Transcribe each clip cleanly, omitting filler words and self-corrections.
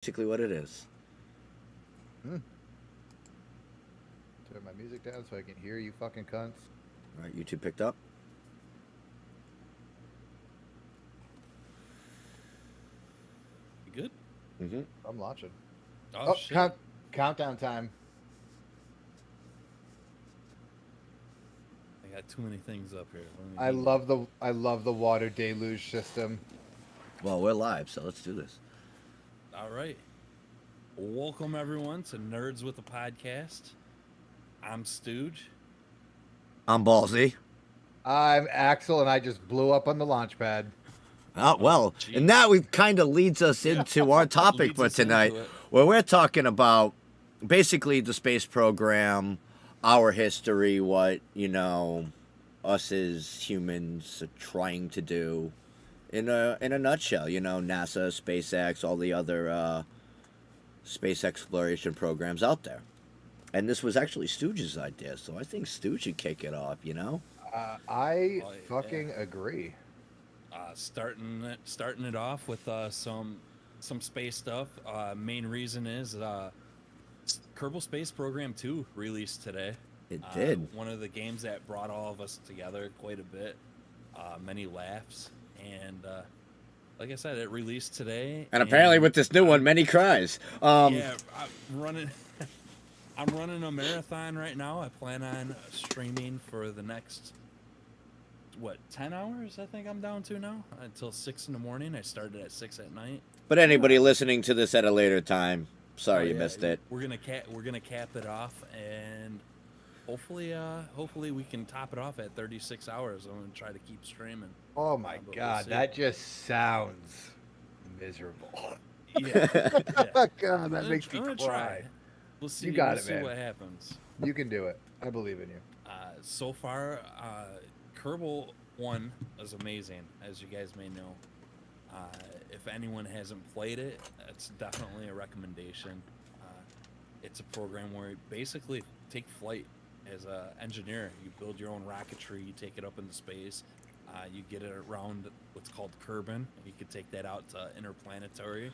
basically what it is. Hmm. Turn my music down so I can hear you fucking cunts. All right, you two picked up. You good? Mm-hmm. I'm launching. Oh, shit. Countdown time. I got too many things up here. Let me I love the water deluge system. Well, we're live, so let's do this. All right. Welcome, everyone, to Nerds with a Podcast. I'm Stooge. I'm Ballsy. I'm Axel, and I just blew up on the launch pad. Oh, well, geez. and that kind of leads us into our topic Leads for us into tonight, it. where we're talking about basically the space program, our history, what, us as humans are trying to do in a nutshell. NASA, SpaceX, all the other space exploration programs out there. And this was actually Stooge's idea, so I think Stooge should kick it off, I Oh, yeah. fucking agree. Starting it off with some space stuff. Main reason is Kerbal Space Program 2 released today. It did. One of the games that brought all of us together quite a bit. Many laughs, and like I said, it released today. And apparently with this new one, many cries. Yeah, I'm running. I'm running a marathon right now. I plan on streaming for the next 10 hours. I think I'm down to now until 6 in the morning. I started at 6 at night. But anybody listening to this at a later time, sorry Oh, you yeah, missed it. We're gonna cap it off, and hopefully we can top it off at 36 hours. I'm gonna try to keep streaming. Oh my but we'll god, see. that just sounds miserable. Yeah, God, that makes me I'm gonna cry. try. We'll see. You got we'll it, see man. what happens. You can do it. I believe in you. So far, Kerbal 1 is amazing, as you guys may know. If anyone hasn't played it, it's definitely a recommendation. It's a program where you basically take flight as an engineer. You build your own rocketry, you take it up into space, you get it around what's called Kerbin. You could take that out to interplanetary,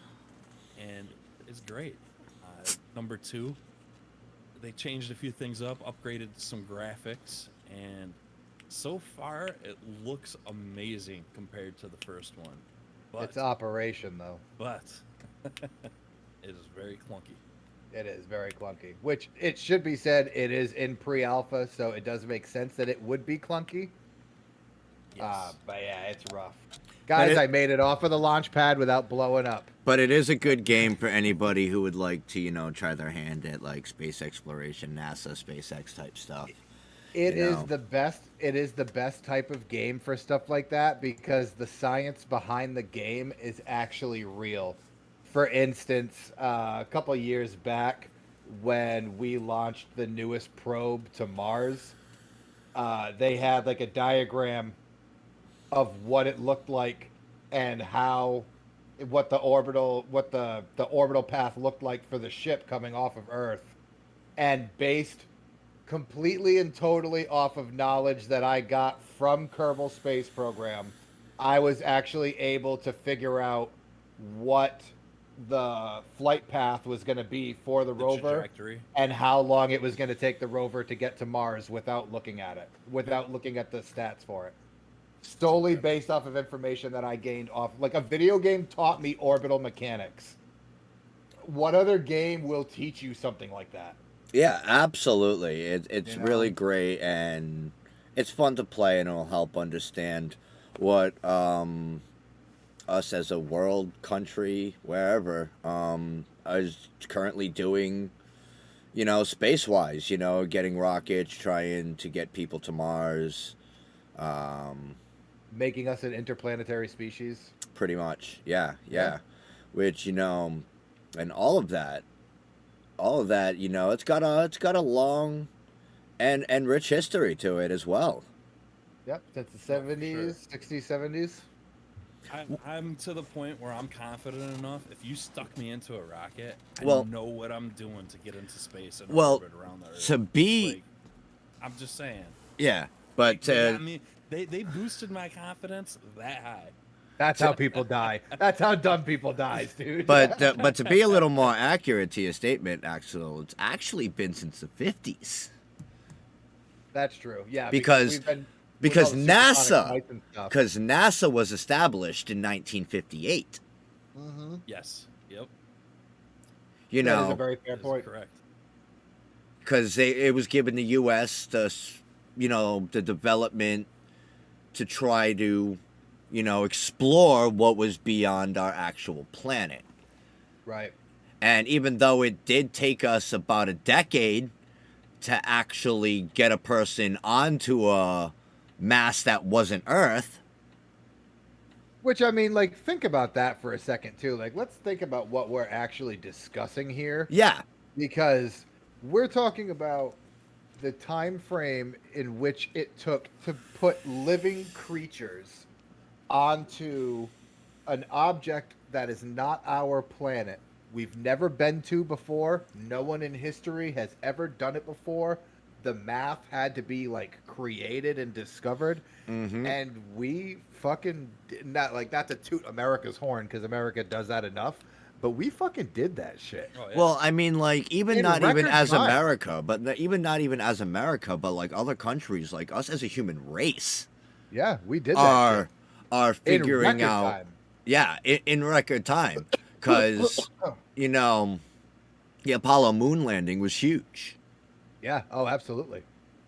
and it's great. Number 2, they changed a few things up, upgraded some graphics, and so far it looks amazing compared to the first one. But, It's Operation, though. but it is very clunky. It is very clunky. Which, it should be said, it is in pre-alpha, so it does make sense that it would be clunky. Yes. But yeah, it's rough. Guys, I made it off of the launch pad without blowing up. But it is a good game for anybody who would like to, try their hand at like space exploration, NASA, SpaceX type stuff. It is know. the best. It is the best type of game for stuff like that because the science behind the game is actually real. For instance, a couple of years back, when we launched the newest probe to Mars, they had like a diagram of what it looked like and what the orbital path looked like for the ship coming off of Earth, and based completely and totally off of knowledge that I got from Kerbal Space Program, I was actually able to figure out what the flight path was going to be for the rover trajectory. and how long it was going to take the rover to get to Mars without looking at it, without looking at the stats for it. Solely based off of information that I gained off, like a video game taught me orbital mechanics. What other game will teach you something like that? Yeah, absolutely. It's You know? really great, and it's fun to play, and it'll help understand what us as a world, country, wherever, is currently doing, space-wise, getting rockets, trying to get people to Mars, Making us an interplanetary species. pretty much. Yeah. Yeah. Which, and all of that, it's got a long and rich history to it as well. Yep, since the Oh, for 70s, 60s, 70s. I'm to the point where I'm confident enough. If you stuck me into a rocket, I Well- know what I'm doing to get into space and Well, orbit around the Earth. to be, Like, I'm just saying. yeah, but They boosted my confidence that high. That's how people die. That's how dumb people die, dude. But to be a little more accurate to your statement, Axel, it's actually been since the 50s. That's true. Yeah, Because we've been with because all the supersonic NASA flights and stuff. because NASA was established in 1958. Mhm. Yes. Yep. You That is a know, very fair That is point. correct. because it was given the U.S. the development to try to, explore what was beyond our actual planet. Right. And even though it did take us about a decade to actually get a person onto a mass that wasn't Earth, Which, I mean, like, think about that for a second too. Like, let's think about what we're actually discussing here, yeah, because we're talking about the time frame in which it took to put living creatures onto an object that is not our planet. We've never been to before. No one in history has ever done it before. The math had to be like created and discovered, mm-hmm. and we fucking not to toot America's horn because America does that enough, but we fucking did that shit. Oh, yeah. Well, I mean, like, even In not even record as time. America, but even not even as America, but like other countries, like us as a human race, Yeah, we did that are are shit. In figuring record out, time. yeah, in record time, because the Apollo moon landing was huge. Yeah. Oh, absolutely.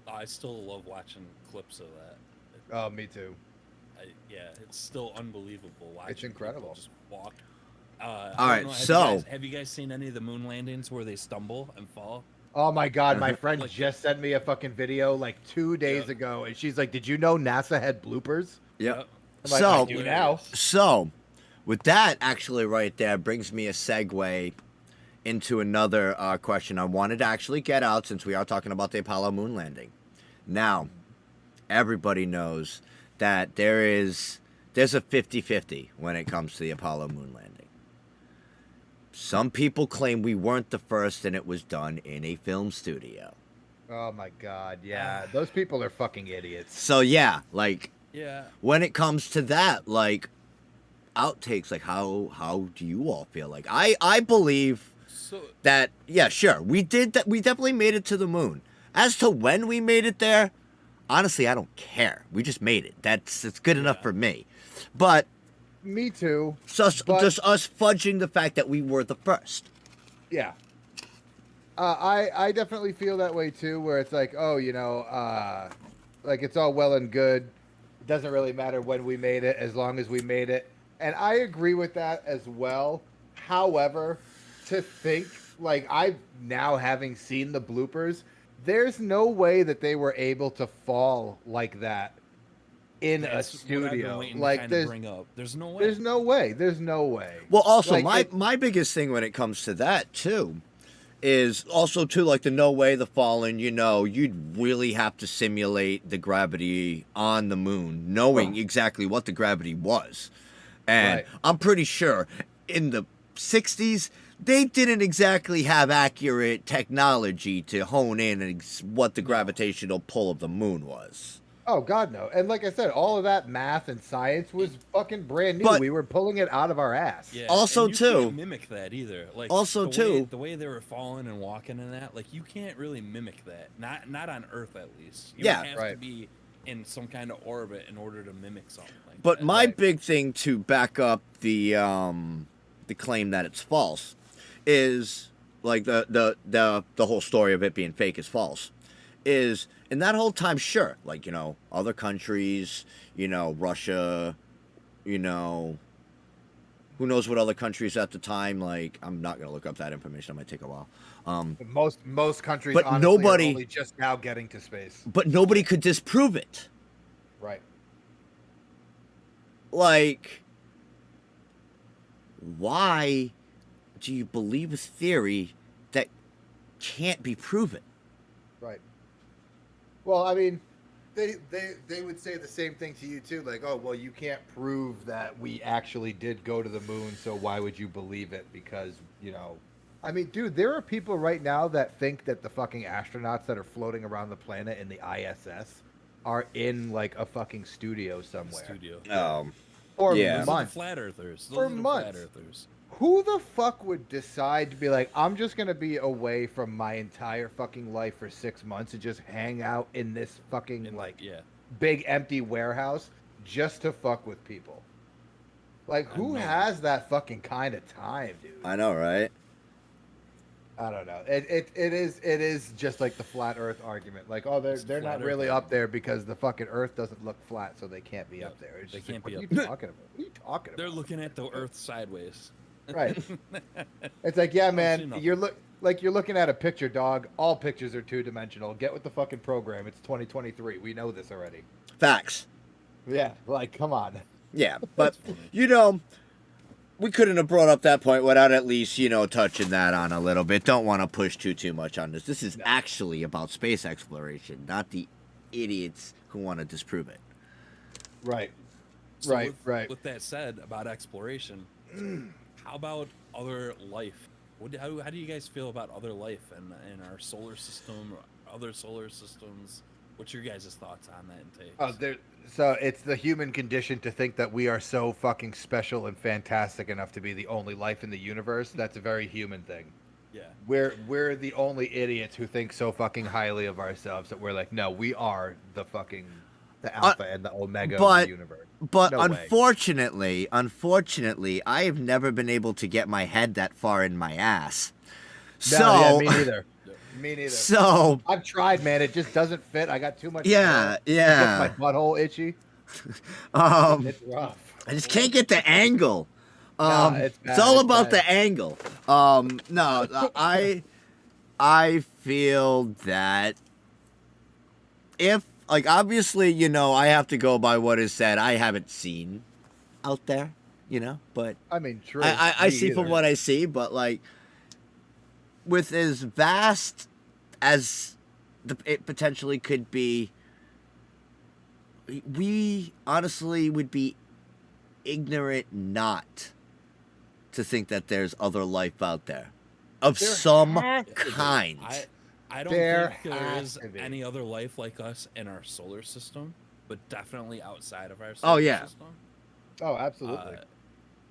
I still love watching clips of that. Oh, me too. Yeah, it's still unbelievable watching. It's incredible. people just walk. All I right, don't know, so- have you guys seen any of the moon landings where they stumble and fall? Oh my god, my Uh-huh. friend Like- just sent me a fucking video like 2 days Yeah. ago, and she's like, "Did you know NASA had bloopers?" Yep. I'm like, So- "I do now." So, with that, actually, right there brings me a segue into another question I wanted to actually get out since we are talking about the Apollo moon landing. Now, everybody knows that there's a 50-50 when it comes to the Apollo moon landing. Some people claim we weren't the first and it was done in a film studio. Oh my god, yeah, those people are fucking idiots. So, yeah, like, Yeah. when it comes to that, like, outtakes, like, how do you all feel? Like, I believe So that, yeah, sure, we did that. We definitely made it to the moon. As to when we made it there, honestly, I don't care. We just made it. It's good enough Yeah. for me. But Me too. just But- us fudging the fact that we were the first. Yeah. I definitely feel that way too, where it's like, oh, like it's all well and good. It doesn't really matter when we made it, as long as we made it. And I agree with that as well. However, to think, like, I've now having seen the bloopers, there's no way that they were able to fall like that in a that's what I've been studio. waiting to Like, kinda there's bring up. There's no way. there's no way. There's no way. Well, also, Like, my biggest thing when it comes to that, too, is also, too, like, the no way, the fallen, you'd really have to simulate the gravity on the moon, knowing Huh. exactly what the gravity was. And Right. I'm pretty sure in the 60s, they didn't exactly have accurate technology to hone in on what the gravitational pull of the moon was. Oh God, no! And like I said, all of that math and science was fucking brand new. But- We were pulling it out of our ass. Yeah, Also, and you too- can't mimic that either. Like Also, the too- way, the way they were falling and walking and that, like you can't really mimic that. Not on Earth at least. You Yeah. would have to Right. be in some kind of orbit in order to mimic something like But that. my Right. big thing to back up the claim that it's false is like the whole story of it being fake is false. Is in that whole time, sure, like other countries, Russia, who knows what other countries at the time. Like I'm not gonna look up that information. It might take a while. Most countries, But honestly, nobody- are only just now getting to space. But nobody could disprove it. Right. Like, why do you believe a theory that can't be proven? Right. Well, I mean, they would say the same thing to you too. Like, oh, well, you can't prove that we actually did go to the moon, so why would you believe it? Because I mean, dude, there are people right now that think that the fucking astronauts that are floating around the planet in the ISS are in like a fucking studio somewhere. studio. For Yeah. Those are the months. flat earthers. Those For are the months. flat earthers. Who the fuck would decide to be like, I'm just gonna be away from my entire fucking life for 6 months and just hang out in this fucking And like yeah, big empty warehouse just to fuck with people? Like, who know. has that fucking kind of time, dude? I know, right? I don't know. It is just like the flat Earth argument. Like, oh, It's the they're flat not Earth really up argument. there because the fucking Earth doesn't look flat, so they can't be Yep, up there. It's they just can't like, be what up are you talking about? What are you talking about? they're looking at the Earth sideways. Right. It's like, yeah, see man, nothing. you're looking at a picture, dog. All pictures are two-dimensional. Get with the fucking program. It's 2023. We know this already. Facts. Yeah, like, come on. Yeah, but we couldn't have brought up that point without at least, touching that on a little bit. Don't want to push too much on this. This is actually about space exploration, not the idiots who want to disprove it. Right. So Right, right. With that said, about exploration, how about other life? How do you guys feel about other life in our solar system, or other solar systems? What's your guys' thoughts on that intake? So it's the human condition to think that we are so fucking special and fantastic enough to be the only life in the universe. That's a very human thing. Yeah. We're the only idiots who think so fucking highly of ourselves that we're like, no, we are the alpha and the omega of the universe. But No way. unfortunately, I have never been able to get my head that far in my ass. No, So, yeah, me neither. Me neither. So, I've tried, man. It just doesn't fit. I got too much. Yeah, hair. yeah. It gets my butthole itchy. It's rough. I just can't get the angle. It's It's bad, all it's about bad. the angle. No, I feel that if, like, obviously, I have to go by what is said. I haven't seen out there, but I mean, true. I Me see from either. what I see, but like with as vast as it potentially could be, we honestly would be ignorant not to think that there's other life out there of There some has to be. kind. I don't There think there has is to be. any other life like us in our solar system, but definitely outside of our Oh, solar yeah. system. Oh, absolutely.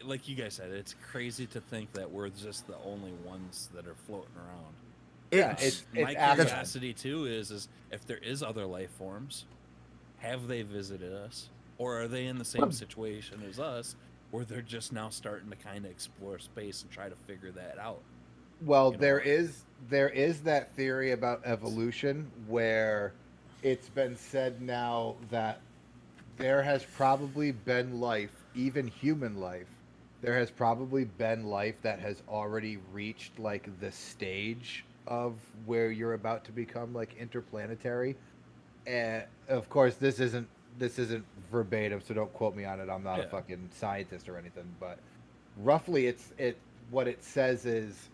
Like you guys said, it's crazy to think that we're just the only ones that are floating around. Yeah, It's- My absolutely. curiosity too is if there is other life forms, have they visited us, or are they in the same situation as us, where they're just now starting to kind of explore space and try to figure that out? Well, you know. there is that theory about evolution where it's been said now that there has probably been life, even human life. There has probably been life that has already reached like the stage of where you're about to become like interplanetary. And of course, this isn't verbatim, so don't quote me on it. I'm not a Yeah. fucking scientist or anything, but roughly, what it says is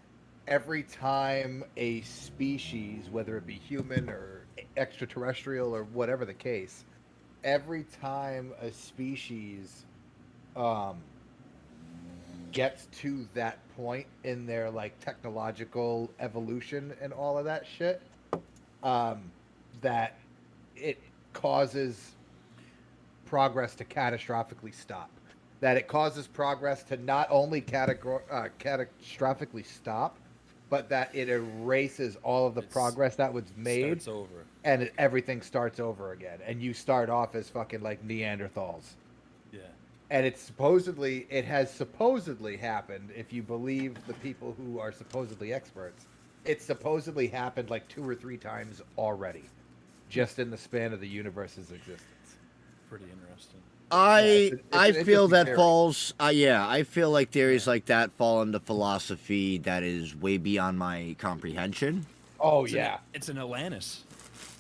every time a species, whether it be human or extraterrestrial or whatever the case, every time a species gets to that point in their like technological evolution and all of that shit, that it causes progress to catastrophically stop. That it causes progress to not only catastrophically stop, but that it erases all of the It's- progress that was made, Starts over. and everything starts over again. And you start off as fucking like Neanderthals. Yeah. And it has supposedly happened, if you believe the people who are supposedly experts. It supposedly happened like 2 or 3 times already, just in the span of the universe's existence. Pretty interesting. I it's feel interesting that theory. falls. I feel like theories like that fall into philosophy that is way beyond my comprehension. Oh It's yeah, it's an Atlantis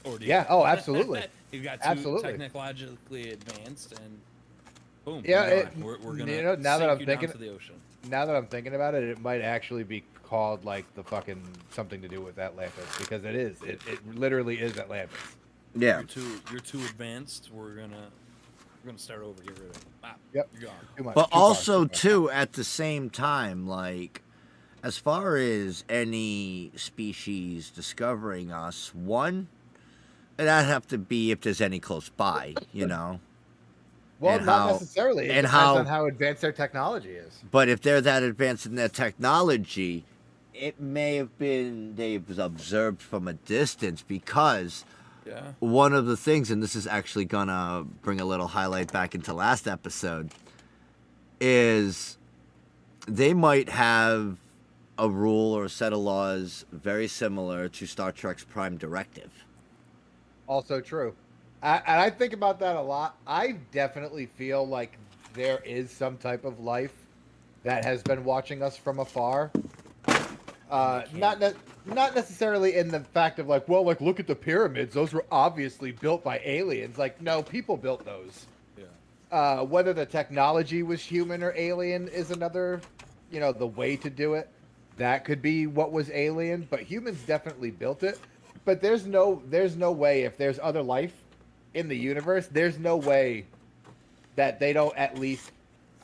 ordeal. Yeah, oh, absolutely. You got Absolutely. technologically advanced, and boom. Yeah, you're it- gone. We're gonna you know, now that sink I'm you thinking- down to the ocean. now that I'm thinking about it, it might actually be called like the fucking something to do with Atlantis, because it is. It literally is Atlantis. Yeah. You're too advanced. We're gonna start over. Get rid of it. Ah, Yep. You're gone. Too much. But too far, also, too far. too, at the same time, like, as far as any species discovering us, one, it'd have to be if there's any close by, you know? Well, And not how- necessarily. It and depends how- on how advanced their technology is. But if they're that advanced in their technology, it may have been they've observed from a distance, because Yeah. one of the things, and this is actually gonna bring a little highlight back into last episode, is they might have a rule or a set of laws very similar to Star Trek's Prime Directive. Also true. And I think about that a lot. I definitely feel like there is some type of life that has been watching us from afar. Not necessarily in the fact of like, well, like look at the pyramids; those were obviously built by aliens. Like, no, people built those. Yeah. Whether the technology was human or alien is another, the way to do it. That could be what was alien, but humans definitely built it. But there's no way, if there's other life in the universe, there's no way that they don't at least.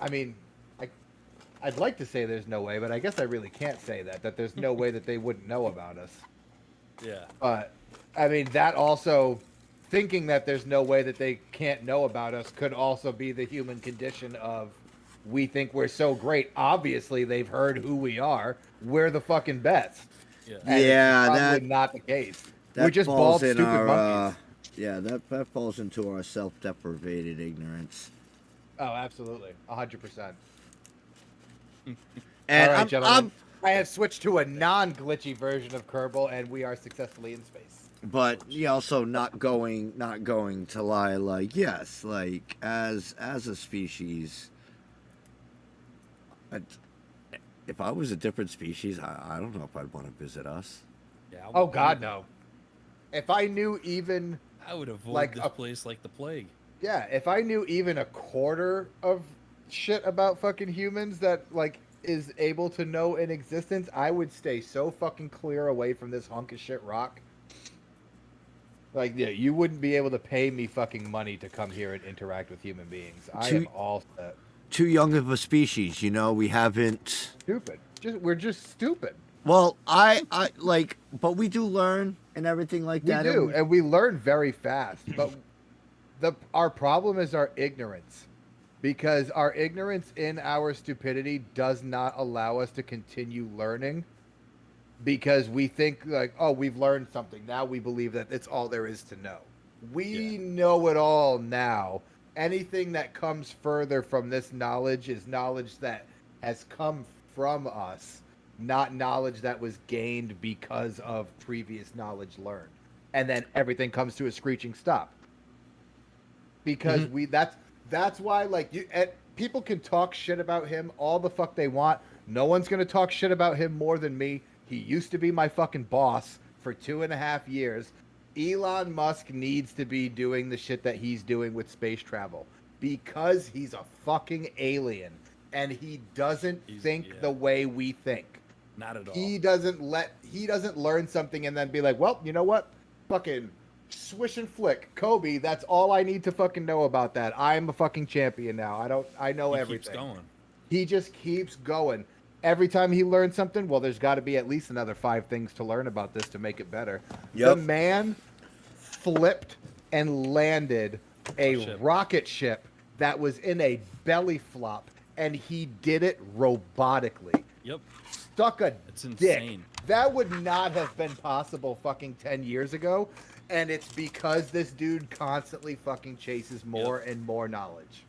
I mean, I'd like to say there's no way, but I guess I really can't say that there's no way that they wouldn't know about us. Yeah. But I mean, that also, thinking that there's no way that they can't know about us could also be the human condition of, we think we're so great. Obviously, they've heard who we are. We're the fucking best. Yeah. And Yeah, it's probably that- not the case. That We're just falls bald, in stupid our, monkeys. yeah, that falls into our self-deprivated ignorance. Oh, absolutely, 100%. And All right, I'm, gentlemen. I have switched to a non-glitchy version of Kerbal, and we are successfully in space. but also not going to lie, like, yes, like as a species, if I was a different species, I don't know if I'd want to visit us. Yeah. Oh God, no. If I knew even, I would avoid Like this a- place like the plague. yeah, if I knew even a quarter of shit about fucking humans that like is able to know in existence, I would stay so fucking clear away from this hunk of shit rock. Like, yeah, you wouldn't be able to pay me fucking money to come here and interact with human beings. I am all set. Too young of a species, we haven't. Stupid. We're just stupid. Well, I like, but we do learn and everything like We that. do, and we learn very fast. But our problem is our ignorance, because our ignorance in our stupidity does not allow us to continue learning. Because we think like, oh, we've learned something. Now we believe that it's all there is to know. We know it all now. Anything that comes further from this knowledge is knowledge that has come from us, not knowledge that was gained because of previous knowledge learned. And then everything comes to a screeching stop. Because that's why, like, people can talk shit about him all the fuck they want. No one's gonna talk shit about him more than me. He used to be my fucking boss for 2.5 years. Elon Musk needs to be doing the shit that he's doing with space travel, because he's a fucking alien and he doesn't think the way we think. Not at all. He doesn't learn something and then be like, well, you know what? Fucking swish and flick. Kobe, that's all I need to fucking know about that. I'm a fucking champion now. I know He everything. keeps going. He just keeps going. Every time he learns something, well, there's got to be at least another 5 things to learn about this to make it better. Yep. The man flipped and landed a ship. rocket ship that was in a belly flop, and he did it robotically. Yep. Stuck a It's dick. insane. That would not have been possible fucking 10 years ago, and it's because this dude constantly fucking chases more and more knowledge.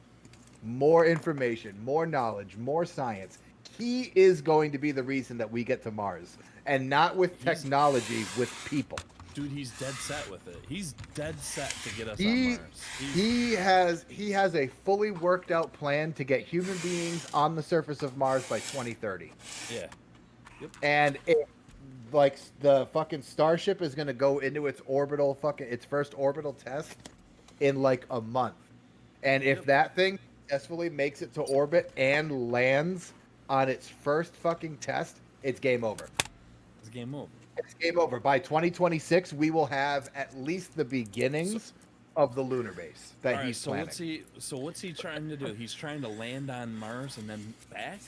More information, more knowledge, more science. He is going to be the reason that we get to Mars, and not with technology, with people. Dude, he's dead set with it. He's dead set to get us on He Mars. he has a fully worked out plan to get human beings on the surface of Mars by 2030. Yeah. And it, like, the fucking Starship is gonna go into its first orbital test in like a month. And if that thing successfully makes it to orbit and lands on its first fucking test, it's game over. It's game over. It's game over. By 2026, we will have at least the beginnings of the lunar base that All right, he's so planning. what's he trying to do? He's trying to land on Mars and then back?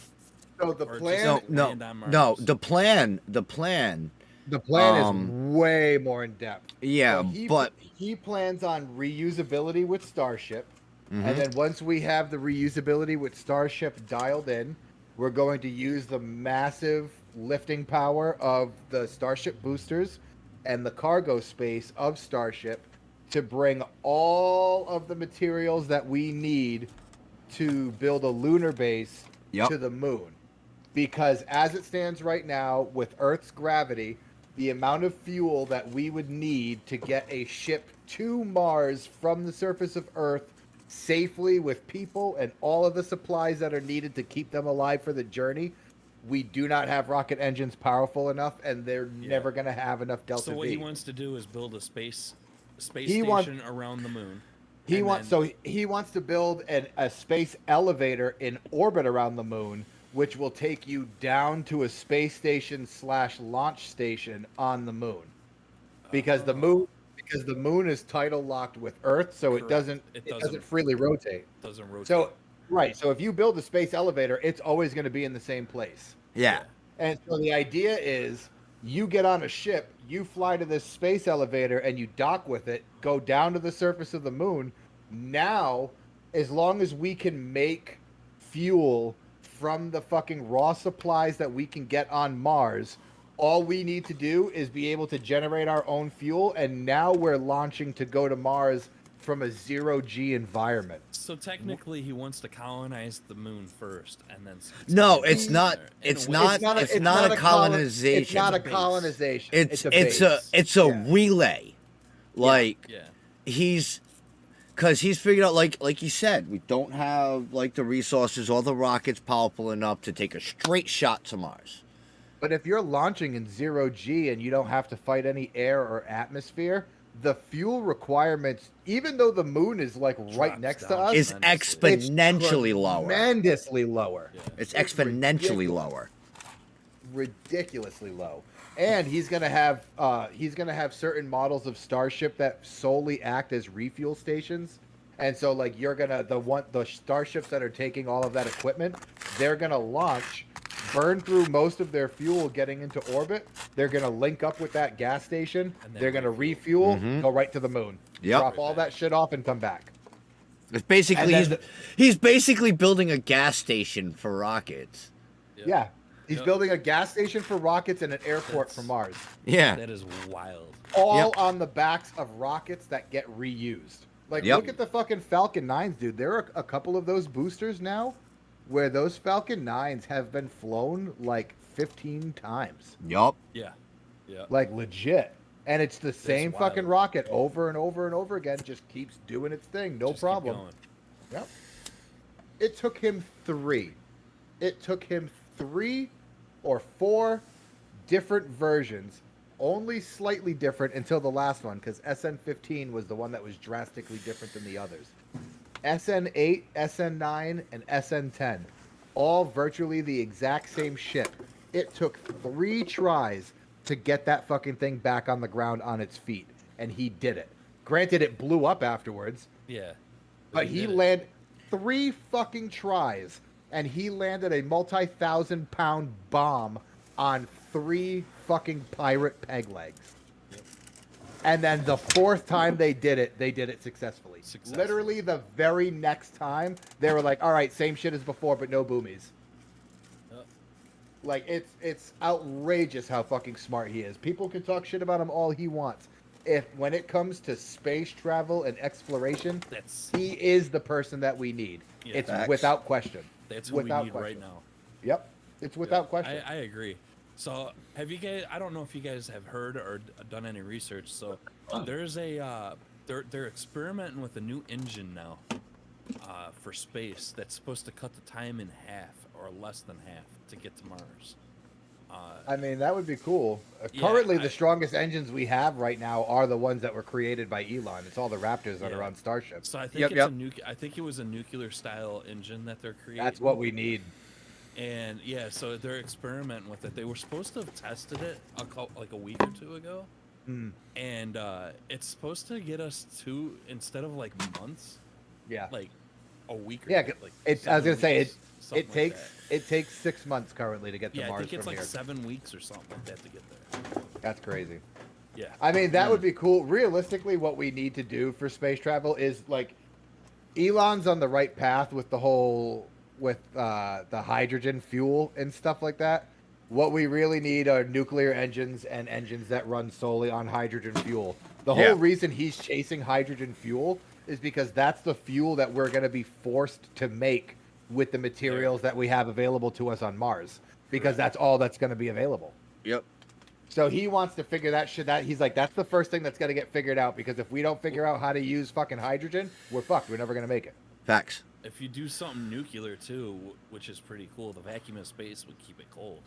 So the or plan, just- No, land on no. Mars. The plan. the plan is way more in depth. Yeah, So but he plans on reusability with Starship. And then once we have the reusability with Starship dialed in, we're going to use the massive lifting power of the Starship boosters and the cargo space of Starship to bring all of the materials that we need to build a lunar base Yep. to the moon. Because as it stands right now, with Earth's gravity, the amount of fuel that we would need to get a ship to Mars from the surface of Earth safely with people and all of the supplies that are needed to keep them alive for the journey, we do not have rocket engines powerful enough, and they're never going to have enough Delta So what V. he wants to do is build a space He station wants- around the moon. He and wants then- he wants to build a space elevator in orbit around the moon, which will take you down to a space station / launch station on the moon, because the moon is tidal locked with Earth, so it Correct. doesn't It it doesn't doesn't- freely rotate. Doesn't rotate. So right, so if you build a space elevator, it's always going to be in the same place. Yeah. And so the idea is you get on a ship, you fly to this space elevator, and you dock with it, go down to the surface of the moon. Now, as long as we can make fuel from the fucking raw supplies that we can get on Mars, all we need to do is be able to generate our own fuel. And now we're launching to go to Mars from a 0G environment. So technically, he wants to colonize the moon first, and then. No, expand it's from not. there. In a It's way, not. It's not a colonization. It's not a It's a base. colonization. It's a it's base. a Yeah. relay. Like Yeah. because he's figured out like you said, we don't have like the resources or the rockets powerful enough to take a straight shot to Mars. But if you're launching in 0G and you don't have to fight any air or atmosphere, the fuel requirements, even though the moon is like right Drops next to down. us, Is Tremendously. it's exponentially lower. tremendously lower. Yeah. It's exponentially ridiculous. lower. Ridiculously low. And he's gonna have certain models of Starship that solely act as refuel stations. And so like the starships that are taking all of that equipment, they're gonna launch, burn through most of their fuel getting into orbit. They're gonna link up with that gas station. And then They're gonna refuel, Mhm. go right to the moon. Yep. Drop all that shit off and come back. It's basically And then he's basically building a gas station for rockets. Yeah. Yeah. He's Yep. building a gas station for rockets and an airport That's- for Mars. Yeah. That is wild. All Yep. on the backs of rockets that get reused. Like, Yep. look at the fucking Falcon 9s, dude. There are a couple of those boosters now where those Falcon 9s have been flown like 15 times. Yup. Yeah. Yeah. Like, legit. And it's the same wild. fucking rocket over and over and over again. Just keeps doing its thing. No Just keep problem. going. Yep. It took him 3. It took him 3 or 4 different versions, only slightly different until the last one, because SN15 was the one that was drastically different than the others. SN8, SN9, and SN10, all virtually the exact same ship. It took 3 tries to get that fucking thing back on the ground on its feet, and he did it. Granted, it blew up afterwards, Yeah. but he did it. landed 3 fucking tries, and he landed a multi-thousand-pound bomb on 3 fucking pirate peg legs. Yep. And then the 4th time they did it successfully. Successfully. Literally the very next time, they were like, all right, same shit as before, but no boomies. Yep. Like, it's outrageous how fucking smart he is. People can talk shit about him all he wants. When it comes to space travel and exploration, That's he is the person that we need. Yeah. It's Facts. without question. who we without need question. right now. Yep. It's without question. I agree. So, have you guys? I don't know if you guys have heard or done any research. So, there's a they're experimenting with a new engine now for space that's supposed to cut the time in half or less than half to get to Mars. I mean, that would be cool. Yeah, Currently, I- the strongest engines we have right now are the ones that were created by Elon. It's all the Raptors that Yeah. are on Starship. So I think Yep, it's yep. I think it was a nuclear style engine that they're creating. That's what we need. And yeah, so they're experimenting with it. They were supposed to have tested it like a week or 2 ago, Mm, and it's supposed to get us to, instead of like months, yeah. like a week. Or Yeah, two, like I was gonna 7 say weeks, something it like takes that. it takes 6 months currently to get to Yeah, I Mars think it's from like here. 7 weeks or something like that to get there. That's crazy. Yeah. I mean, that would be cool. Realistically, what we need to do for space travel is like Elon's on the right path with the whole the hydrogen fuel and stuff like that. What we really need are nuclear engines and engines that run solely on hydrogen fuel. The Yeah. whole reason he's chasing hydrogen fuel is because that's the fuel that we're going to be forced to make with the materials that we have available to us on Mars, because that's all that's going to be available. Yep. So he wants to figure that shit out. He's like, that's the first thing that's got to get figured out, because if we don't figure out how to use fucking hydrogen, we're fucked. We're never going to make it. Facts. If you do something nuclear too, which is pretty cool, the vacuum of space would keep it cold.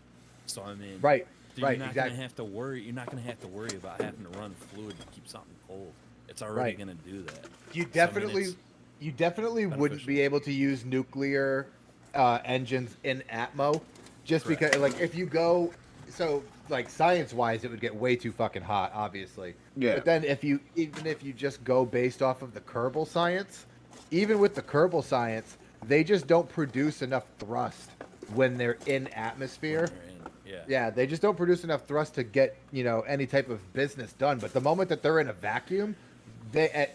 So I mean, Right. so you're Right, not exactly. gonna have to worry. You're not gonna have to worry about having to run fluid to keep something cold. It's already Right. gonna do that. You So, I mean, definitely, it's you definitely wouldn't be beneficial. able to use nuclear engines in Atmo, just Correct. because, like, if you go, so like science-wise, it would get way too fucking hot, obviously. Yeah. But then even if you just go based off of the Kerbal science, even with the Kerbal science, they just don't produce enough thrust when they're in atmosphere. Yeah. Yeah, they just don't produce enough thrust to get, any type of business done. But the moment that they're in a vacuum,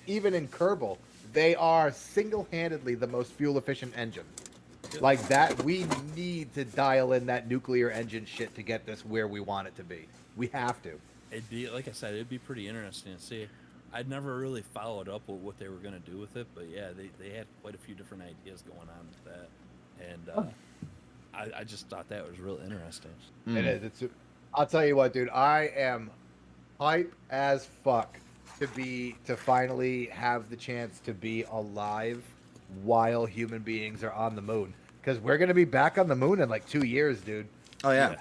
even in Kerbal, they are single-handedly the most fuel-efficient engine. Yep. Like that, we need to dial in that nuclear engine shit to get this where we want it to be. We have to. It'd be, like I said, it'd be pretty interesting to see. I'd never really followed up with what they were gonna do with it, but yeah, they had quite a few different ideas going on with that, and I just thought that was real interesting. It is. I'll tell you what, dude. I am hype as fuck to finally have the chance to be alive while human beings are on the moon, because we're gonna be back on the moon in like 2 years, dude. Oh yeah.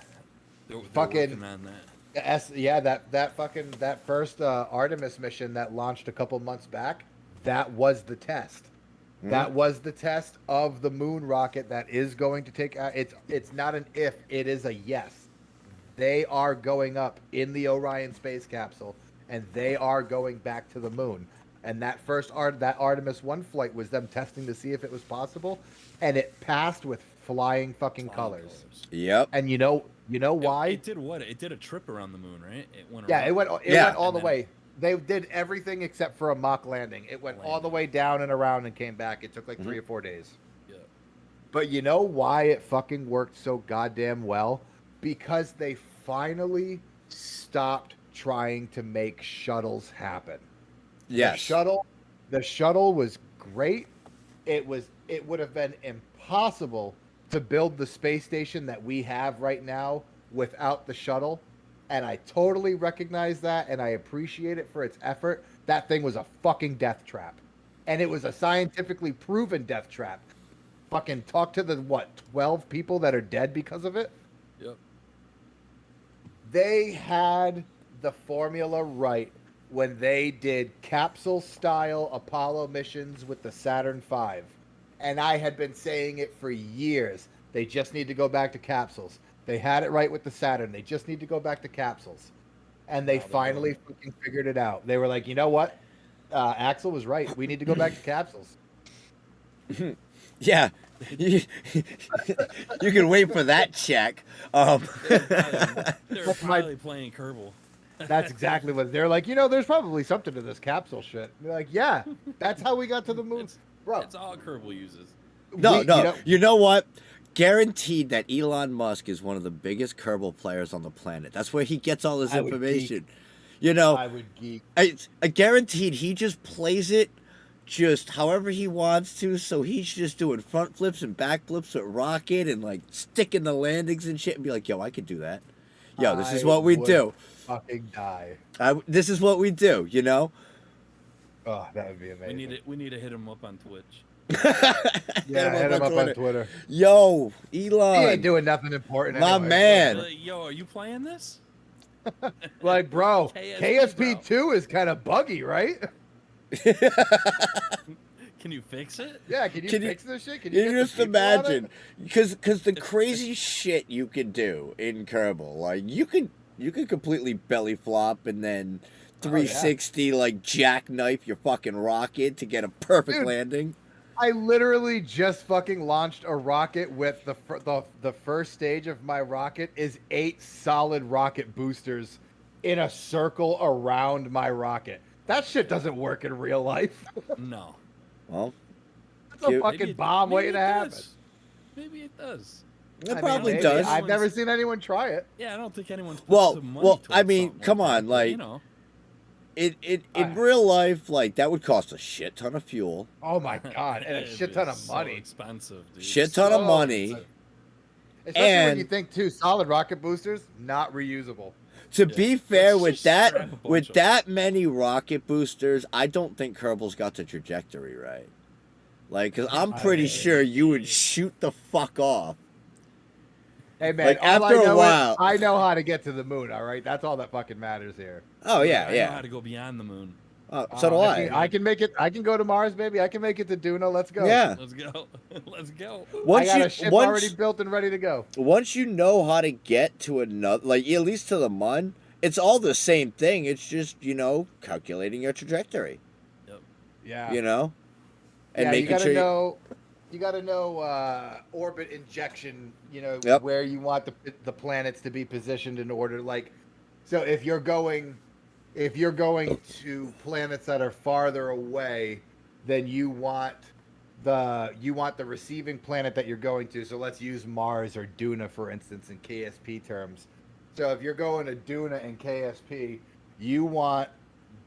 They're Fucking- working on that. That first Artemis mission that launched a couple months back, that was the test. That was the test of the moon rocket that is going to take. It's not an if, it is a yes. They are going up in the Orion space capsule, and they are going back to the moon. And that that Artemis 1 flight was them testing to see if it was possible, and it passed with flying fucking Flying colors. Yep. And you know why? It did what? It did a trip around the moon, right? It went. Yeah, around. it went Yeah. all And the then- way. They did everything except for a mock landing. It went all the way down and around and came back. It took like 3 or 4 days. Yeah. But you know why it fucking worked so goddamn well? Because they finally stopped trying to make shuttles happen. Yes. The shuttle was great. It would have been impossible to build the space station that we have right now without the shuttle. And I totally recognize that, and I appreciate it for its effort. That thing was a fucking death trap. And it was a scientifically proven death trap. Fucking talk to the, 12 people that are dead because of it? Yep. They had the formula right when they did capsule-style Apollo missions with the Saturn V. And I had been saying it for years. They just need to go back to capsules. They had it right with the Saturn. They just need to go back to capsules. And they Now they're finally fucking figured it out. They were like, you know what? Axel was right. We need to go back to capsules. Yeah. You can wait for that check. They're That's my- probably playing Kerbal. That's exactly what they're like. There's probably something to this capsule shit. They're like, yeah, that's how we got to the moon. It's, Bro, That's all Kerbal uses. No, we- no. You know what? Guaranteed that Elon Musk is one of the biggest Kerbal players on the planet. That's where he gets all his I would information. You know, I would geek. I guaranteed he just plays it just however he wants to. So he's just doing front flips and back flips with Rocket and like sticking the landings and shit and be like, yo, I could do that. Yo, this is I what we would do. Fucking die. This is what we do, you know? Oh, that would be amazing. We need to hit him up on Twitch. Yeah, hit him up on Twitter. Yo, He Elon. ain't doing nothing important. My anyway. man. Like, yo, are you playing this? Like, bro, KSP, KSP2 is kind of buggy, right? Can you fix it? Yeah, can you Can you- fix this shit? Can You get the just people on it? imagine, because the crazy shit you can do in Kerbal, like you could completely belly flop and then 360 like jackknife your fucking rocket to get a perfect Dude. landing. I literally just fucking launched a rocket with the first stage of my rocket is 8 solid rocket boosters in a circle around my rocket. That shit doesn't work in real life. No. Well, It's a You- fucking Maybe bomb maybe waiting to it happen. does. Maybe it does. It I mean, probably maybe. does. I've never seen anyone try it. Yeah, I don't think anyone's put Well, some money well, I towards mean, something come like on, that, but, you like- know, In real life, like that would cost a shit ton of fuel, Oh my god, and a it'd shit be ton of so money. expensive, dude. shit ton of So money. expensive. Especially when you And- think too, solid rocket boosters not reusable. To Yeah. be fair, Let's with just strap a that bunch with of that many rocket boosters, I don't think Kerbal's got the trajectory right. Like, cause I'm I pretty mean- sure you would shoot the fuck off. Hey man, Like, all after I a know while- is I know how to get to the moon. All right, that's all that fucking matters here. Oh yeah, I know how yeah. to go beyond the moon. So do If I. I can make it. I can go to Mars, baby. I can make it to Duna. Let's go. Yeah. Let's go. Let's go. I Once got you a ship once, already built and ready to go. once you know how to get to another, like at least to the mun, it's all the same thing. It's just calculating your trajectory. Yeah. You know, and yeah, making you gotta sure. know. You got to know orbit injection. Yep. Where you want the planets to be positioned in order. Like, so if you're going to planets that are farther away, then you want the receiving planet that you're going to. So let's use Mars or Duna for instance in KSP terms. So if you're going to Duna in KSP, you want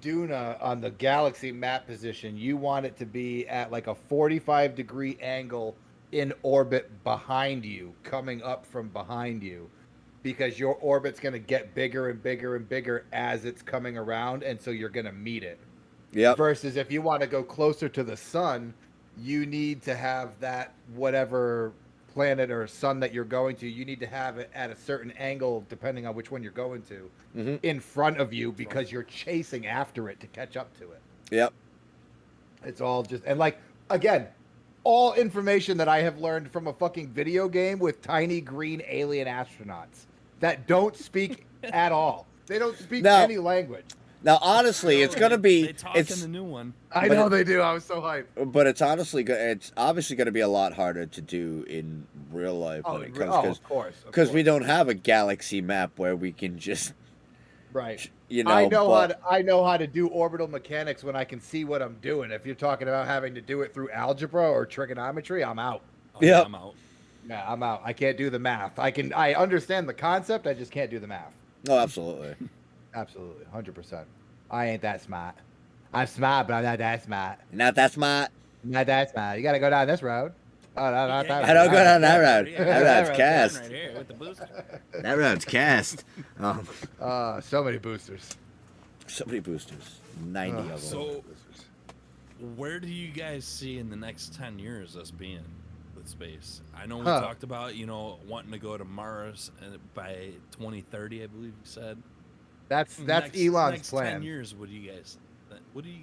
Duna on the galaxy map position. You want it to be at like a 45-degree angle in orbit behind you, coming up from behind you, because your orbit's going to get bigger and bigger and bigger as it's coming around, and so you're going to meet it. Yep. Versus if you want to go closer to the sun, you need to have that whatever planet or sun that you're going to, you need to have it at a certain angle depending on which one you're going to Mhm. in front of you because you're chasing after it to catch up to it. Yep. It's all just, and like, again, all information that I have learned from a fucking video game with tiny green alien astronauts that don't speak at all. They don't speak Now- any language. Now, honestly, it's gonna be They talk in it's the new one. I But know it- they do. I was so hyped. but it's honestly it's obviously gonna be a lot harder to do in real life when it comes of course. of because we course. don't have a galaxy map where we can just Right. but- I know how to do orbital mechanics when I can see what I'm doing. If you're talking about having to do it through algebra or trigonometry, I'm out. Oh, Yep. I'm out. Yeah, I'm out. I can't do the math. I understand the concept, I just can't do the math. Oh, absolutely. Absolutely, 100%. I ain't that smart. I'm smart, but I'm not that smart. Not that smart. Not that smart. You got to go down this road. Oh, no, not that. I don't road. go down that road. Yeah, That that road's road's cast. Right here with the booster. That road's cast. So many boosters. So many boosters. 90 of them. So- Where do you guys see in the next 10 years us being with space? I know we Huh. talked about, wanting to go to Mars by 2030, I believe you said. That's Next- Elon's next plan. 10 years, what do you guys think? What do you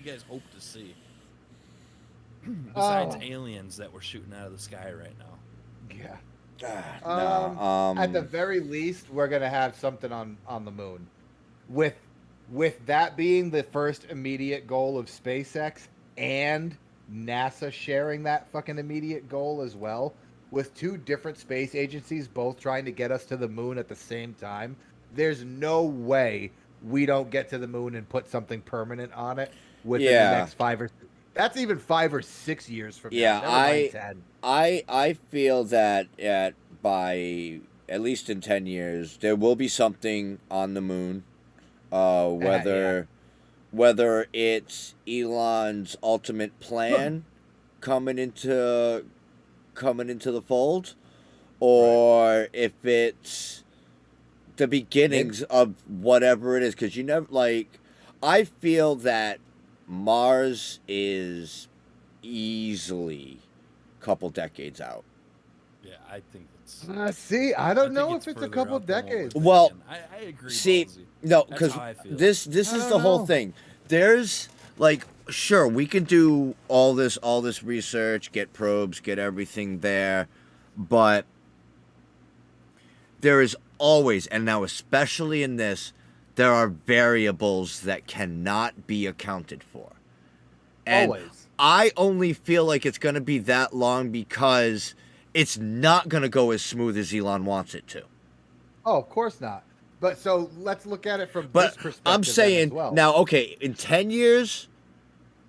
guys hope to see? Besides Oh. aliens that we're shooting out of the sky right now. Yeah. No, At the very least, we're gonna have something on the moon. With that being the first immediate goal of SpaceX and NASA sharing that fucking immediate goal as well, with two different space agencies both trying to get us to the moon at the same time, there's no way we don't get to the moon and put something permanent on it within Yeah. the next 5 or that's even 5 or 6 years from Yeah, now. Never mind I- 10. I feel that by at least in 10 years there will be something on the moon. Whether it's Elon's ultimate plan coming into the fold, or if it's the beginnings of whatever it is, because you never I feel that Mars is easily a couple decades out. Yeah, I think it's. See, I I don't think know if it's a further couple out than what we're decades. thinking. Well, I agree. see, Ballsy. No, That's because how I feel. this I is don't the whole know. thing. There's sure we can do all this research, get probes, get everything there, but there is always, and now especially in this, there are variables that cannot be accounted for. And Always. I only feel like it's going to be that long because it's not going to go as smooth as Elon wants it to. Oh, of course not. But so let's look at it from But this perspective. I'm then saying as well. now, okay, in 10 years,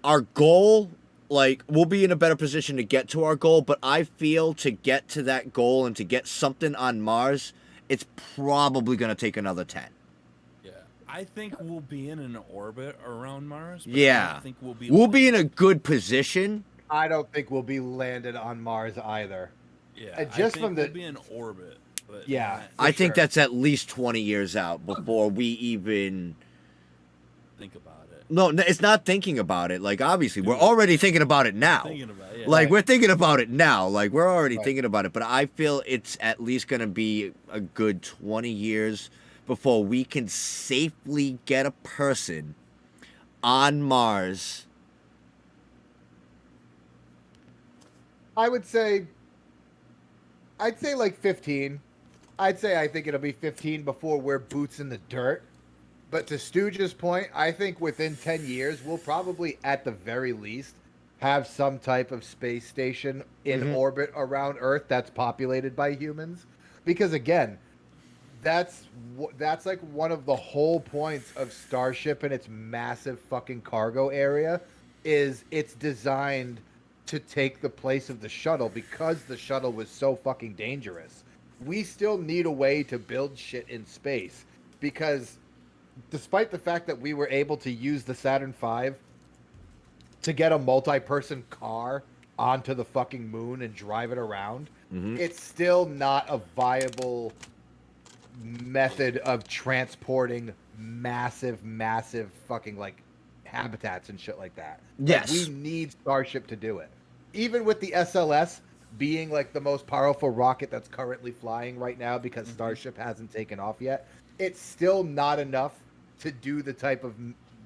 our goal like we'll be in a better position to get to our goal, but I feel to get to that goal and to get something on Mars, it's probably going to take another 10. Yeah, I think we'll be in an orbit around Mars. But I Yeah. don't think we'll be. We'll be in a good position. I don't think we'll be landed on Mars either. Yeah, just I think from the- we'll be in orbit. But Yeah. not I think sure. that's at least 20 years out before we even. think about it. No, it's not thinking about it. Like, obviously, we're Dude. already thinking about it now. Thinking about it. Yeah. Like, Right. we're thinking about it now. Like, we're already Right. thinking about it. But I feel it's at least going to be a good 20 years before we can safely get a person on Mars. I'd say like 15. I think it'll be 15 before we're boots in the dirt. But to Stooge's point, I think within 10 years, we'll probably, at the very least, have some type of space station in Mhm. orbit around Earth that's populated by humans. Because again, that's like one of the whole points of Starship and its massive fucking cargo area is it's designed to take the place of the shuttle because the shuttle was so fucking dangerous. We still need a way to build shit in space because despite the fact that we were able to use the Saturn V to get a multi-person car onto the fucking moon and drive it around, Mhm. it's still not a viable method of transporting massive fucking like habitats and shit like that. Like, Yes. we need Starship to do it. Even with the SLS being like the most powerful rocket that's currently flying right now because Starship hasn't taken off yet, it's still not enough to do the type of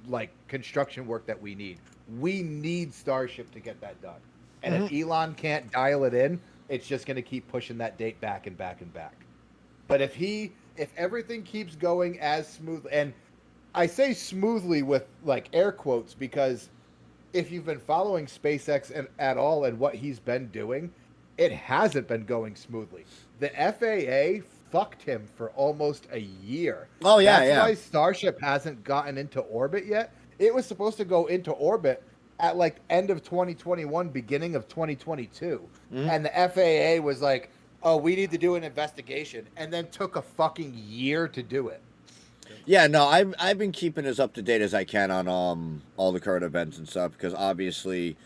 like construction work that we need. We need Starship to get that done. And if Elon can't dial it in, it's just going to keep pushing that date back and back and back. But if everything keeps going as smooth, and I say smoothly with like air quotes because if you've been following SpaceX at all and what he's been doing, it hasn't been going smoothly. The FAA fucked him for almost a year. Oh, yeah, That's yeah. why Starship hasn't gotten into orbit yet. It was supposed to go into orbit at like end of 2021, beginning of 2022. And the FAA was like, oh, we need to do an investigation, and then took a fucking year to do it. Yeah, no, I've been keeping as up to date as I can on all the current events and stuff because obviously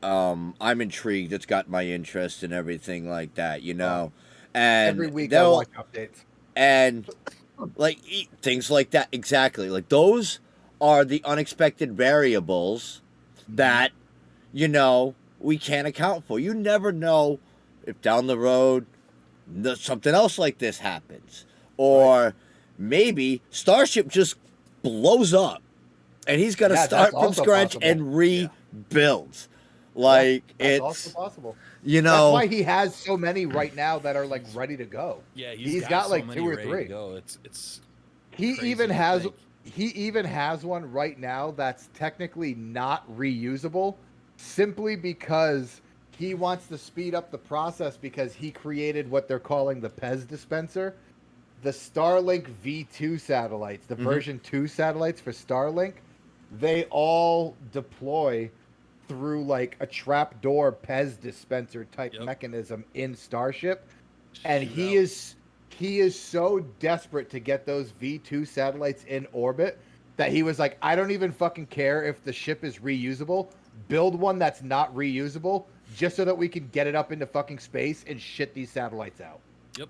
I'm intrigued. It's got my interest and everything like that, you know. And Every week I they'll- watch updates. and like things like that exactly. Like those are the unexpected variables that you know we can't account for. You never know if down the road something else like this happens, or maybe Starship just blows up, and he's got to Yeah, start that's from also scratch possible. and rebuild. Like That's it's also possible. you That's know why he has so many right now that are like ready to go. Yeah, he's got so like many 2 or ready to 3. Go. It's He crazy even to has think. one right now that's technically not reusable simply because he wants to speed up the process because he created what they're calling the Pez dispenser. The Starlink V2 satellites, the version 2 satellites for Starlink, they all deploy through like a trapdoor Pez dispenser type Yep. mechanism in Starship. And Shoot he out. is so desperate to get those V2 satellites in orbit that he was like, I don't even fucking care if the ship is reusable. Build one that's not reusable just so that we can get it up into fucking space and shit these satellites out.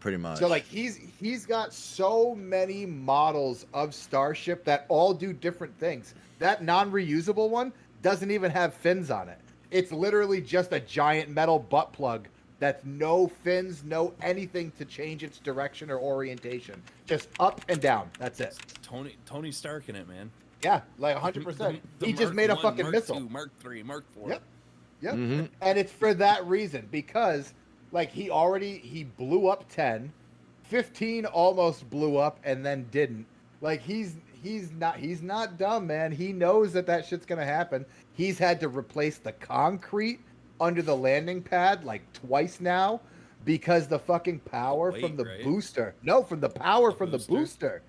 pretty much. So like he's got so many models of Starship that all do different things. That non-reusable one doesn't even have fins on it. It's literally just a giant metal butt plug that's no fins, no anything to change its direction or orientation. Just up and down. That's it. Tony Stark in it, man. Yeah, like 100%. The He just Mark made a 1, fucking Mark missile. 2, Mark 3, Mark 4. Yep. Yep. Mhm. And it's for that reason because like he blew up 10, 15 almost blew up and then didn't. Like he's not dumb, man. He knows that shit's going to happen. He's had to replace the concrete under the landing pad like twice now because the fucking power weight, from the right? booster. No, from the power from the booster? booster.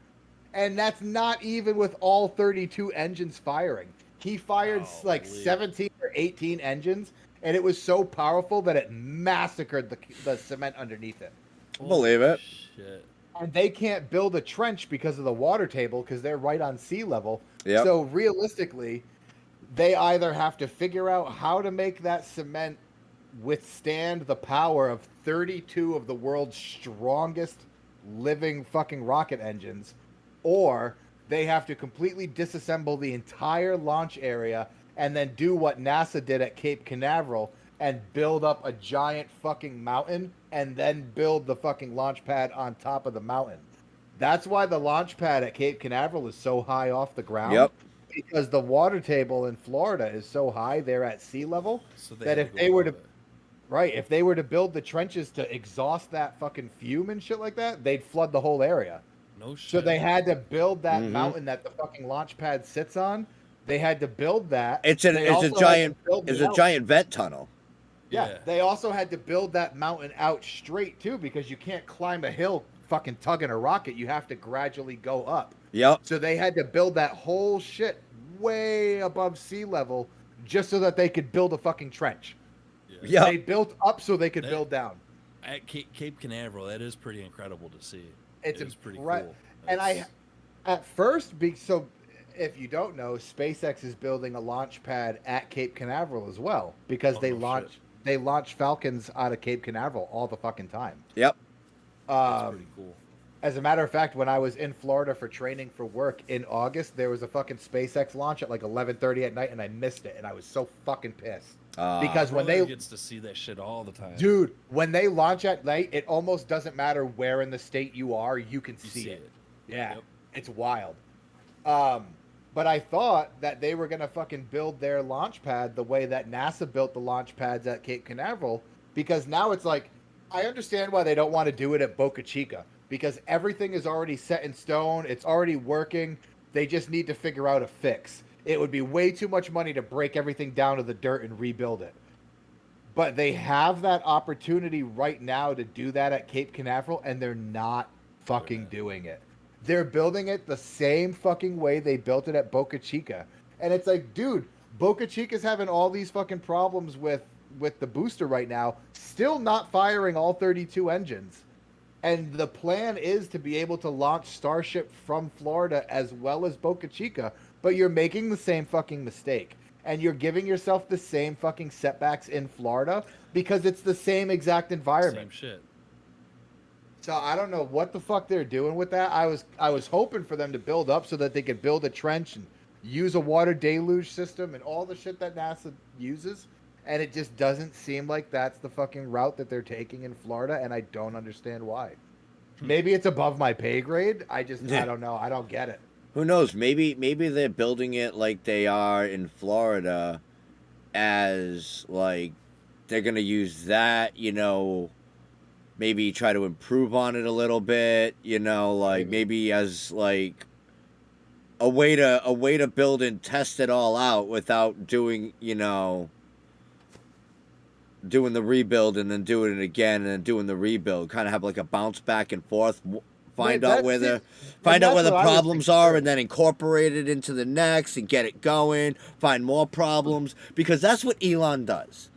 And that's not even with all 32 engines firing. He fired like Holy. 17 or or 18 engines, and it was so powerful that it massacred the cement underneath it. Believe it. Shit. And they can't build a trench because of the water table because they're right on sea level. Yep. So realistically, they either have to figure out how to make that cement withstand the power of 32 of the world's strongest living fucking rocket engines, or they have to completely disassemble the entire launch area and then do what NASA did at Cape Canaveral and build up a giant fucking mountain and then build the fucking launch pad on top of the mountain. That's why the launch pad at Cape Canaveral is so high off the ground. Yep. Because the water table in Florida is so high there at sea level So that had if go they were to above it. right, if they were to build the trenches to exhaust that fucking fume and shit like that, they'd flood the whole area. No shit. So they had to build that Mhm. mountain that the fucking launch pad sits on. They had to build that. It's They a also had to giant build it's it a out. giant vent tunnel. Yeah, Yeah. they also had to build that mountain out straight too because you can't climb a hill fucking tugging a rocket. You have to gradually go up. Yep. So they had to build that whole shit way above sea level just so that they could build a fucking trench. Yeah. Yep. They built up so they could They- build down. At Cape Canaveral, that is pretty incredible to see. It's It is pretty impre- cool. And I, It's- at first, so if you don't know, SpaceX is building a launch pad at Cape Canaveral as well because Oh, they no launch Falcons out of Cape Canaveral all the fucking time. Yep. that's Um, pretty cool. as a matter of fact, when I was in Florida for training for work in August, there was a fucking SpaceX launch at like 11:30 at night, and I missed it, and I was so fucking pissed. Because when Brother they, gets to see that shit all the time. dude, when they launch at night, it almost doesn't matter where in the state you are, you can you see it. Yeah, Yep. it's wild. But I thought that they were gonna fucking build their launch pad the way that NASA built the launch pads at Cape Canaveral, because now it's like, I understand why they don't want to do it at Boca Chica because everything is already set in stone, it's already working. They just need to figure out a fix. It would be way too much money to break everything down to the dirt and rebuild it. But they have that opportunity right now to do that at Cape Canaveral, and they're not fucking doing it. They're building it the same fucking way they built it at Boca Chica. And it's like, dude, Boca Chica's having all these fucking problems with the booster right now, still not firing all 32 engines. And the plan is to be able to launch Starship from Florida as well as Boca Chica, but you're making the same fucking mistake. And you're giving yourself the same fucking setbacks in Florida because it's the same exact environment. Same shit. So I don't know what the fuck they're doing with that. I was hoping for them to build up so that they could build a trench and use a water deluge system and all the shit that NASA uses. And it just doesn't seem like that's the fucking route that they're taking in Florida, and I don't understand why. Maybe it's above my pay grade. I don't know. I don't get it. Who knows? Maybe they're building it like they are in Florida, as like they're gonna use that, maybe try to improve on it a little bit, like maybe as like a way to build and test it all out without doing, doing the rebuild and then doing it again and then doing the rebuild. Kind of have like a bounce back and forth. Find out where the problems are and then incorporate it into the next and get it going. Find more problems because that's what Elon does.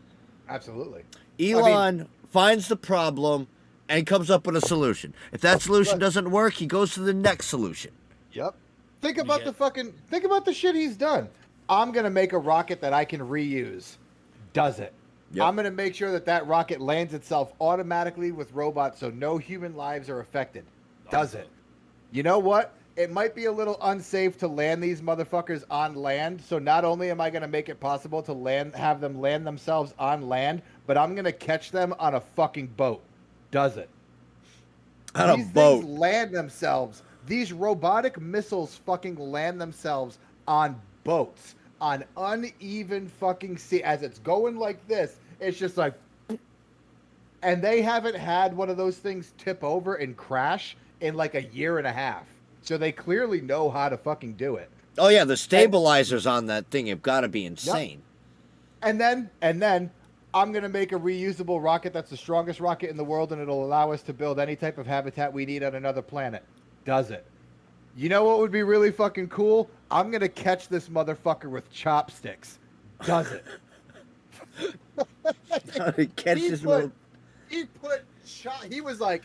Absolutely. Elon finds the problem and comes up with a solution. If that solution doesn't work, he goes to the next solution. Yep. Think about the shit he's done. I'm gonna make a rocket that I can reuse. Does it? Yep. I'm gonna make sure that rocket lands itself automatically with robots so no human lives are affected. Does it? You know what? It might be a little unsafe to land these motherfuckers on land. So not only am I going to make it possible to have them land themselves on land, but I'm going to catch them on a fucking boat. Does it? On These a boat. things land themselves. These robotic missiles fucking land themselves on boats, on uneven fucking sea. As it's going like this, it's just like, and they haven't had one of those things tip over and crash in like a year and a half. So they clearly know how to fucking do it. Oh yeah, the stabilizers on that thing have got to be insane. And then I'm going to make a reusable rocket that's the strongest rocket in the world, and it'll allow us to build any type of habitat we need on another planet. Does it? You know what would be really fucking cool? I'm going to catch this motherfucker with chopsticks. Does it? He catches little. He was like,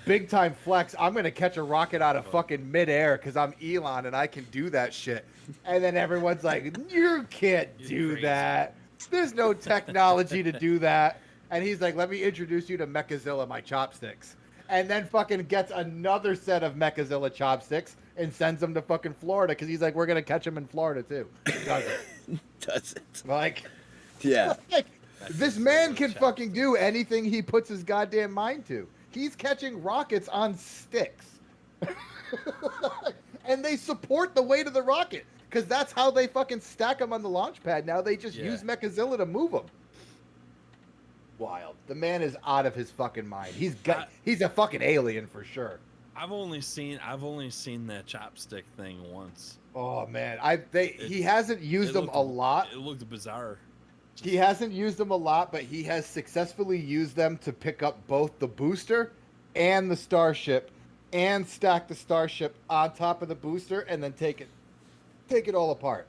big time flex. I'm gonna catch a rocket out of fucking midair because I'm Elon and I can do that shit. And then everyone's like, you can't do crazy. that. There's no technology to do that. And he's like, let me introduce you to Mechazilla, my chopsticks. And then fucking gets another set of Mechazilla chopsticks and sends them to fucking Florida because he's like, we're gonna catch him in Florida too. He does it. Does it? Like, Yeah. like, this man can Mechazilla fucking do anything he puts his goddamn mind to. He's catching rockets on sticks. And they support the weight of the rocket because that's how they fucking stack them on the launch pad. Now they just use Mechazilla to move them. Wild. The man is out of his fucking mind. He's a fucking alien for sure. I've only seen that chopstick thing once. Oh man, he hasn't used them a lot. It looked bizarre. He hasn't used them a lot, but he has successfully used them to pick up both the booster and the starship and stack the starship on top of the booster and then take it all apart.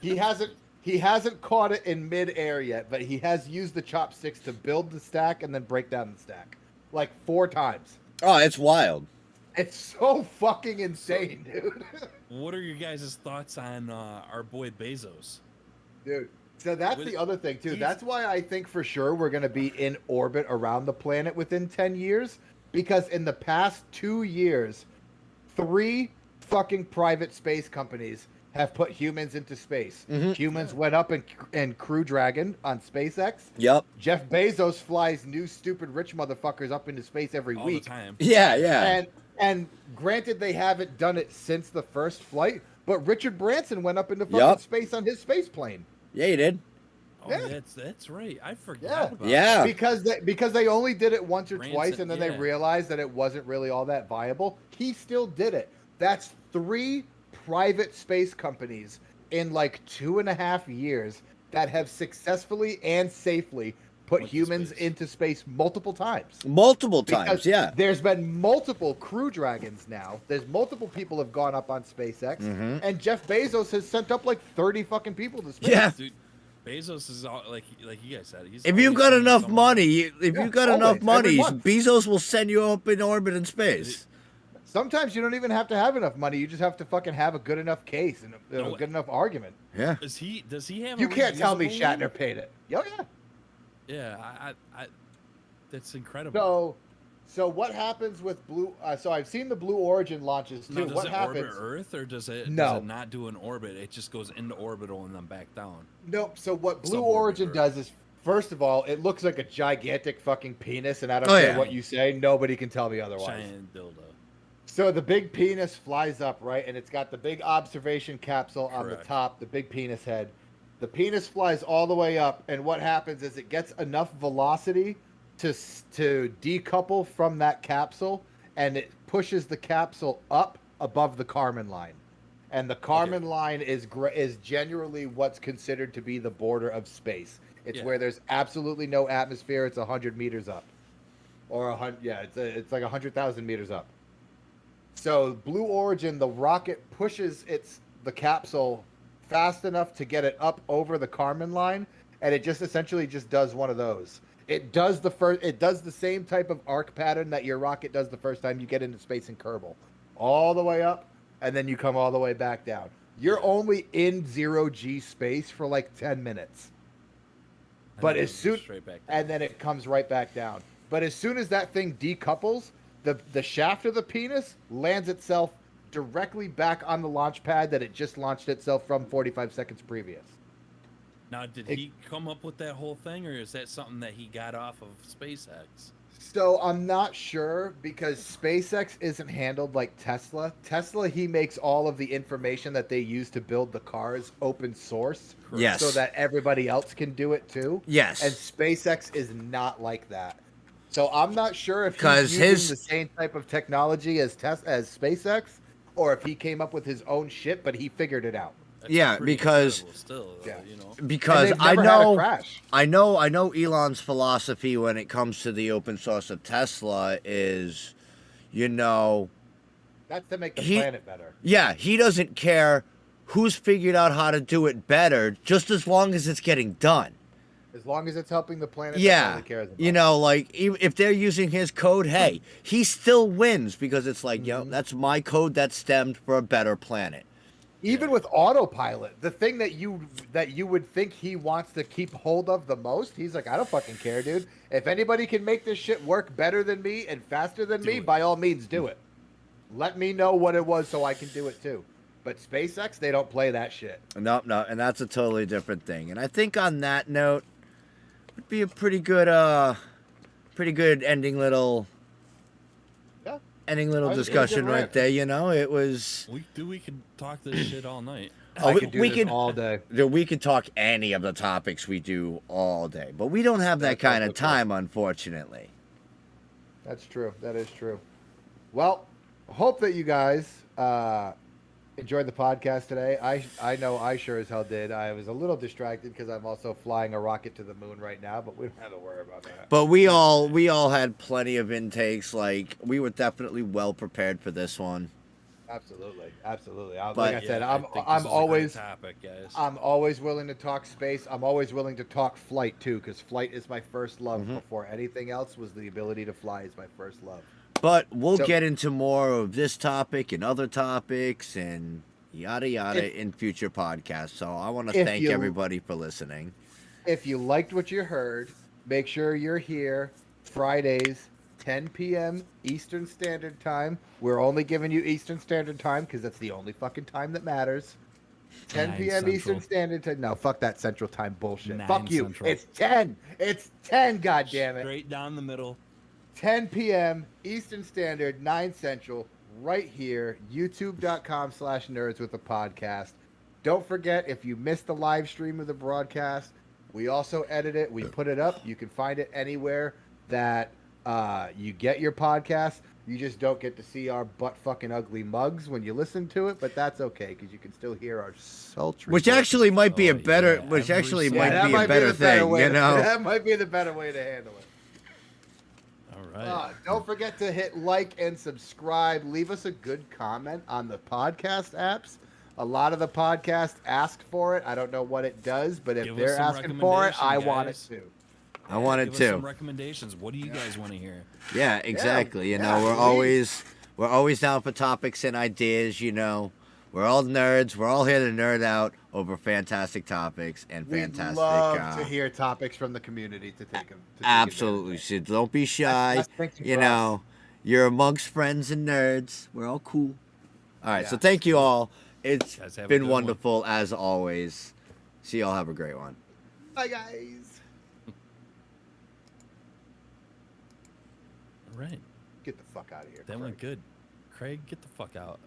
He hasn't caught it in midair yet, but he has used the chopsticks to build the stack and then break down the stack like 4 times. Oh, it's wild. It's so fucking insane, dude. What are your guys' thoughts on our boy Bezos? Dude. So that's the other thing too. That's why I think for sure we're going to be in orbit around the planet within 10 years. Because in the past 2 years, 3 fucking private space companies have put humans into space. Mm-hmm. Humans went up in Crew Dragon on SpaceX. Yep. Jeff Bezos flies new stupid rich motherfuckers up into space every All week. the time. Yeah. And granted, they haven't done it since the first flight, but Richard Branson went up into fucking space on his space plane. Yeah, he did. Oh, Yeah. that's right. I forgot Yeah. about Yeah. Because they only did it once or Branson, twice, and then they yeah. realized that it wasn't really all that viable. He still did it. That's 3 private space companies in like 2.5 years that have successfully and safely put Went to humans space. into space multiple times. Multiple times, Because yeah. There's been multiple Crew Dragons now. There's multiple people have gone up on SpaceX, Mhm. and Jeff Bezos has sent up like 30 fucking people to space. Yeah. Dude, Bezos is all, like you guys said. He's If you've always got doing enough something. money, always, every month. Bezos will send you up in orbit in space. Sometimes you don't even have to have enough money. You just have to fucking have a good enough case and a No, good enough argument. Yeah. Does he have? You a can't tell me reusable Shatner one? paid it. Oh yeah. Yeah, I that's incredible. So what happens with Blue? So I've seen the Blue Origin launches too. Now, does What it happens? orbit Earth or does it No. not do an orbit? It just goes into orbital and then back down. Nope. So what Blue Suborbit Origin Earth. does is, first of all, it looks like a gigantic fucking penis, and I don't Oh, care yeah. what you say, nobody can tell me otherwise. Giant dildo. So the big penis flies up, right? And it's got the big observation capsule on the Correct. top, the big penis head. The penis flies all the way up, and what happens is it gets enough velocity to decouple from that capsule, and it pushes the capsule up above the Kármán line. And the Kármán line is generally what's considered to be the border of space. It's Yeah. where there's absolutely no atmosphere. It's 100 meters up, or 100. Yeah, it's like 100,000 meters up. So Blue Origin, the rocket pushes the capsule fast enough to get it up over the Kármán line, and it just essentially just does one of those. It does the same type of arc pattern that your rocket does the first time you get into space in Kerbal. All the way up, and then you come all the way back down. You're only in 0G space for like 10 minutes. And But then as it goes soon straight back. and then it comes right back down. But as soon as that thing decouples, the shaft of the penis lands itself directly back on the launch pad that it just launched itself from 45 seconds previous. Now, did he come up with that whole thing, or is that something that he got off of SpaceX? So I'm not sure because SpaceX isn't handled like Tesla. Tesla, he makes all of the information that they use to build the cars open source. Yes. So that everybody else can do it too. Yes. And SpaceX is not like that. So I'm not sure if 'Cause he's using his- the same type of technology as SpaceX, or if he came up with his own shit, but he figured it out. That's Yeah, pretty because- incredible still, Yeah. you know. Because and they've I never had a know crash. I know Elon's philosophy when it comes to the open source of Tesla is, That's to make the he- planet better. yeah, he doesn't care who's figured out how to do it better, just as long as it's getting done. As long as it's helping the planet, that's all Yeah, he cares about. you know, like if they're using his code, hey, he still wins because it's like, yo, Mhm. that's my code that stemmed for a better planet. Even with autopilot, the thing that you would think he wants to keep hold of the most, he's like, I don't fucking care, dude. If anybody can make this shit work better than me and faster than me, it. by all means, do it. Let me know what it was so I can do it too. But SpaceX, they don't play that shit. No, and that's a totally different thing. And I think on that note, would be a pretty good ending little Yeah. ending little That was a discussion good right rant. there. You know, it was. We could talk this shit all night. Oh, I could do we this could- all day. We could talk any of the topics we do all day, but we don't have that That's kind of also true. time, unfortunately. That's true. That is true. Well, hope that you guys enjoyed the podcast today. I know I sure as hell did. I was a little distracted because I'm also flying a rocket to the moon right now, but we don't have to worry about that. But we all had plenty of intakes. Like we were definitely well prepared for this one. Absolutely. But- Like I said, I think this I'm is a great always topic, guys. I'm always willing to talk space. I'm always willing to talk flight too, because flight is my first love. Mhm. Before anything else, was the ability to fly is my first love. But we'll So- get into more of this topic and other topics and yada yada in future podcasts. So I want to if thank you- everybody for listening. If you liked what you heard, make sure you're here Fridays, 10 p.m. Eastern Standard Time. We're only giving you Eastern Standard Time because that's the only fucking time that matters. 10 9 p.m. Eastern Central. Standard Time. No, fuck that Central Time bullshit. 9 Fuck you. Central. It's 10. It's 10, goddammit. Straight down the middle. 10 p.m. Eastern Standard, 9 Central, right here, youtube.com/nerds with a podcast. Don't forget, if you missed the live stream of the broadcast, we also edit it. We put it up. You can find it anywhere that you get your podcast. You just don't get to see our butt fucking ugly mugs when you listen to it, but that's okay because you can still hear our sultry. Which voices. actually might be a Oh, better, yeah, which every actually single- might that be a better the better thing, way you to- know. that might be the better way to handle it. All right. Don't forget to hit like and subscribe. Leave us a good comment on the podcast apps. A lot of the podcasts ask for it. I don't know what it does, but if Give us they're some asking for it, I recommendation, want it guys. too. I want it Give us some too. recommendations. What do you guys want to hear? Yeah, exactly. You know, yeah, we're always down for topics and ideas. You know, we're all nerds. We're all here to nerd out over fantastic topics and We'd fantastic. love to hear topics from the community to take them. Absolutely, so don't be shy. You know, you're amongst friends and nerds. We're all cool. All right, so Yeah. thank you all. It's Guys, have a been good one. wonderful as always. See y'all. Have a great one. Bye, guys. All right. Get the fuck out of here. That went Craig. good. Craig, get the fuck out.